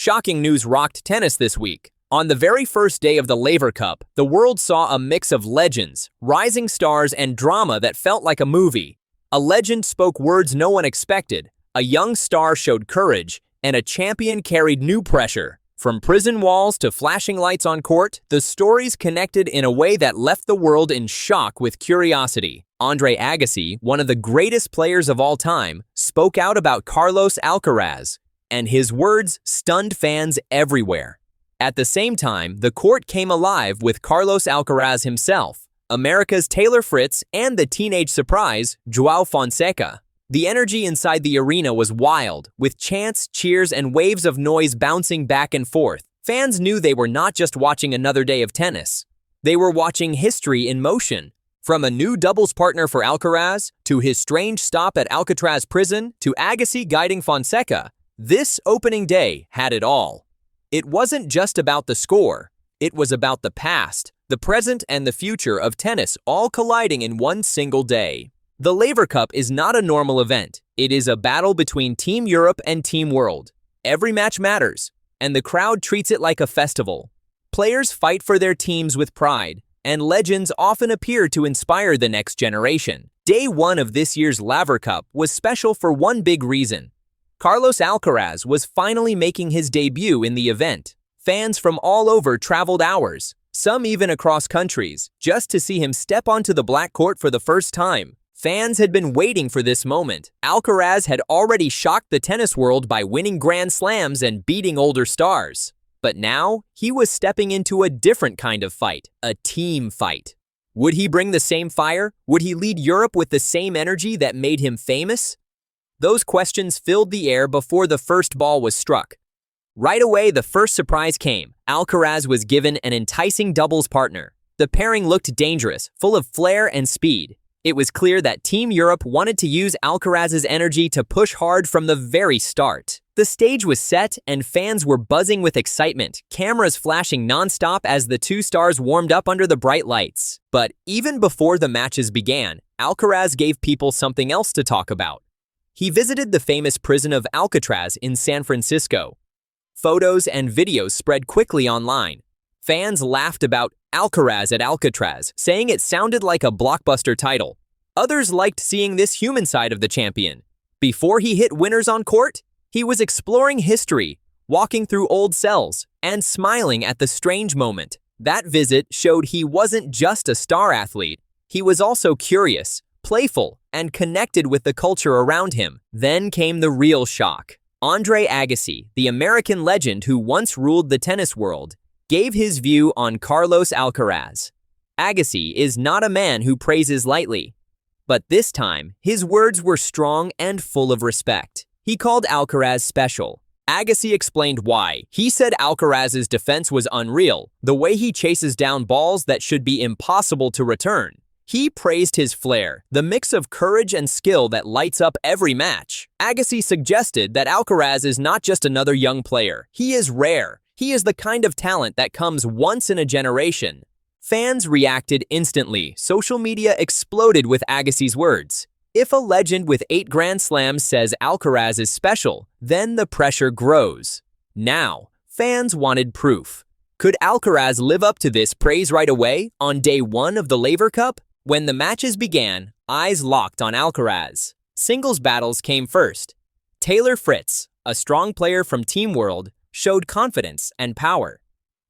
Shocking news rocked tennis this week. On the very first day of the Laver Cup, the world saw a mix of legends, rising stars, and drama that felt like a movie. A legend spoke words no one expected, a young star showed courage, and a champion carried new pressure. From prison walls to flashing lights on court, the stories connected in a way that left the world in shock with curiosity. Andre Agassi, one of the greatest players of all time, spoke out about Carlos Alcaraz, and his words stunned fans everywhere. At the same time, the court came alive with Carlos Alcaraz himself, America's Taylor Fritz, and the teenage surprise, Joao Fonseca. The energy inside the arena was wild, with chants, cheers, and waves of noise bouncing back and forth. Fans knew they were not just watching another day of tennis. They were watching history in motion. From a new doubles partner for Alcaraz, to his strange stop at Alcatraz prison, to Agassi guiding Fonseca, this opening day had it all. It wasn't just about the score. It was about the past, the present, and the future of tennis all colliding in one single day. The Laver Cup is not a normal event. It is a battle between Team Europe and Team World. Every match matters, and the crowd treats it like a festival. Players fight for their teams with pride, and legends often appear to inspire the next generation. Day one of this year's Laver Cup was special for one big reason. Carlos Alcaraz was finally making his debut in the event. Fans from all over traveled hours, some even across countries, just to see him step onto the black court for the first time. Fans had been waiting for this moment. Alcaraz had already shocked the tennis world by winning Grand Slams and beating older stars. But now, he was stepping into a different kind of fight, a team fight. Would he bring the same fire? Would he lead Europe with the same energy that made him famous? Those questions filled the air before the first ball was struck. Right away, the first surprise came. Alcaraz was given an enticing doubles partner. The pairing looked dangerous, full of flair and speed. It was clear that Team Europe wanted to use Alcaraz's energy to push hard from the very start. The stage was set and fans were buzzing with excitement, cameras flashing nonstop as the two stars warmed up under the bright lights. But even before the matches began, Alcaraz gave people something else to talk about. He visited the famous prison of Alcatraz in San Francisco. Photos and videos spread quickly online. Fans laughed about Alcaraz at Alcatraz, saying it sounded like a blockbuster title. Others liked seeing this human side of the champion. Before he hit winners on court, he was exploring history, walking through old cells, and smiling at the strange moment. That visit showed he wasn't just a star athlete. He was also curious, playful, and connected with the culture around him. Then came the real shock. Andre Agassi, the American legend who once ruled the tennis world, gave his view on Carlos Alcaraz. Agassi is not a man who praises lightly. But this time, his words were strong and full of respect. He called Alcaraz special. Agassi explained why. He said Alcaraz's defense was unreal, the way he chases down balls that should be impossible to return. He praised his flair, the mix of courage and skill that lights up every match. Agassi suggested that Alcaraz is not just another young player. He is rare. He is the kind of talent that comes once in a generation. Fans reacted instantly. Social media exploded with Agassi's words. If a legend with 8 Grand Slams says Alcaraz is special, then the pressure grows. Now, fans wanted proof. Could Alcaraz live up to this praise right away on day one of the Laver Cup? When the matches began, eyes locked on Alcaraz. Singles battles came first. Taylor Fritz, a strong player from Team World, showed confidence and power.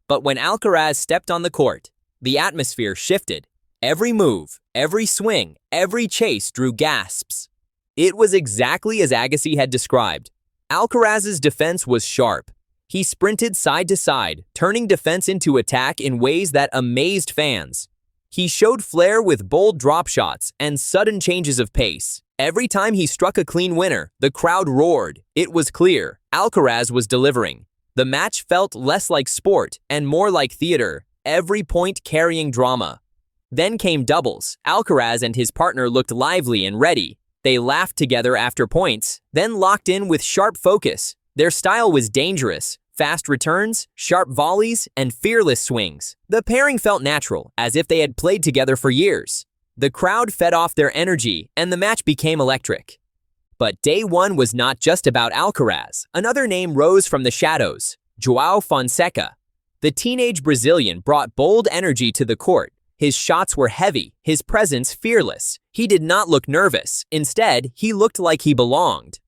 But when Alcaraz stepped on the court, the atmosphere shifted. Every move, every swing, every chase drew gasps. It was exactly as Agassi had described. Alcaraz's defense was sharp. He sprinted side to side, turning defense into attack in ways that amazed fans. He showed flair with bold drop shots and sudden changes of pace. Every time he struck a clean winner, the crowd roared. It was clear, Alcaraz was delivering. The match felt less like sport and more like theater, every point carrying drama. Then came doubles. Alcaraz and his partner looked lively and ready. They laughed together after points, then locked in with sharp focus. Their style was dangerous. Fast returns, sharp volleys, and fearless swings. The pairing felt natural, as if they had played together for years. The crowd fed off their energy, and the match became electric. But day one was not just about Alcaraz. Another name rose from the shadows. Joao Fonseca. The teenage Brazilian brought bold energy to the court. His shots were heavy, his presence fearless. He did not look nervous. Instead, he looked like he belonged.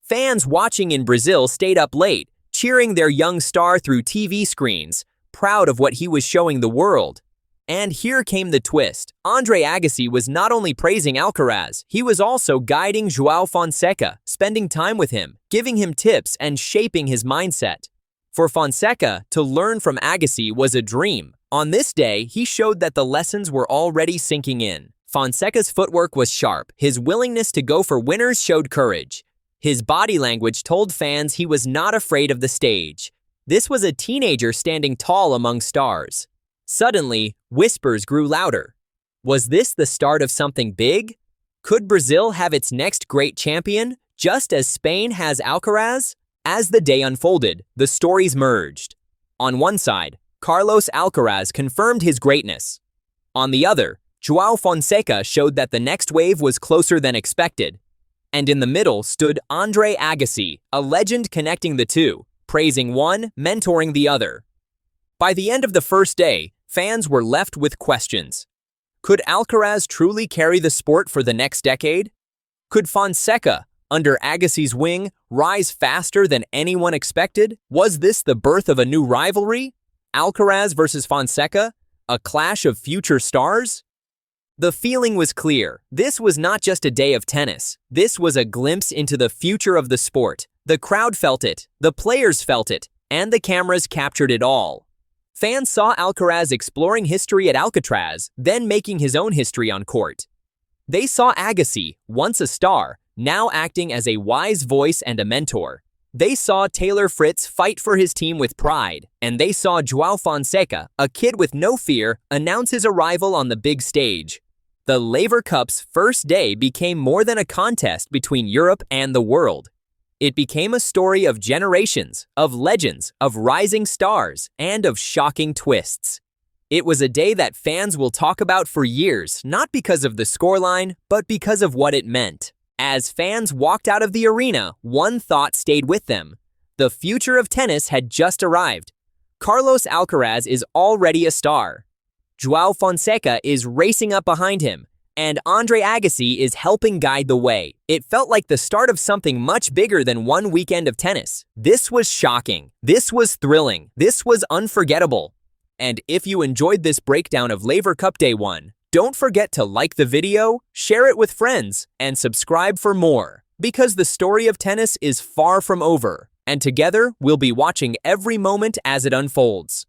Fans watching in Brazil stayed up late, cheering their young star through TV screens, proud of what he was showing the world. And here came the twist. Andre Agassi was not only praising Alcaraz, he was also guiding Joao Fonseca, spending time with him, giving him tips and shaping his mindset. For Fonseca, to learn from Agassi was a dream. On this day, he showed that the lessons were already sinking in. Fonseca's footwork was sharp. His willingness to go for winners showed courage. His body language told fans he was not afraid of the stage. This was a teenager standing tall among stars. Suddenly, whispers grew louder. Was this the start of something big? Could Brazil have its next great champion, just as Spain has Alcaraz? As the day unfolded, the stories merged. On one side, Carlos Alcaraz confirmed his greatness. On the other, Joao Fonseca showed that the next wave was closer than expected. And in the middle stood Andre Agassi, a legend connecting the two, praising one, mentoring the other. By the end of the first day, fans were left with questions. Could Alcaraz truly carry the sport for the next decade? Could Fonseca, under Agassi's wing, rise faster than anyone expected? Was this the birth of a new rivalry? Alcaraz versus Fonseca? A clash of future stars? The feeling was clear. This was not just a day of tennis. This was a glimpse into the future of the sport. The crowd felt it, the players felt it, and the cameras captured it all. Fans saw Alcaraz exploring history at Alcatraz, then making his own history on court. They saw Agassi, once a star, now acting as a wise voice and a mentor. They saw Taylor Fritz fight for his team with pride, and they saw Joao Fonseca, a kid with no fear, announce his arrival on the big stage. The Laver Cup's first day became more than a contest between Europe and the world. It became a story of generations, of legends, of rising stars, and of shocking twists. It was a day that fans will talk about for years, not because of the scoreline, but because of what it meant. As fans walked out of the arena, one thought stayed with them. The future of tennis had just arrived. Carlos Alcaraz is already a star. Joao Fonseca is racing up behind him, and Andre Agassi is helping guide the way. It felt like the start of something much bigger than one weekend of tennis. This was shocking. This was thrilling. This was unforgettable. And if you enjoyed this breakdown of Laver Cup Day 1, don't forget to like the video, share it with friends, and subscribe for more. Because the story of tennis is far from over, and together we'll be watching every moment as it unfolds.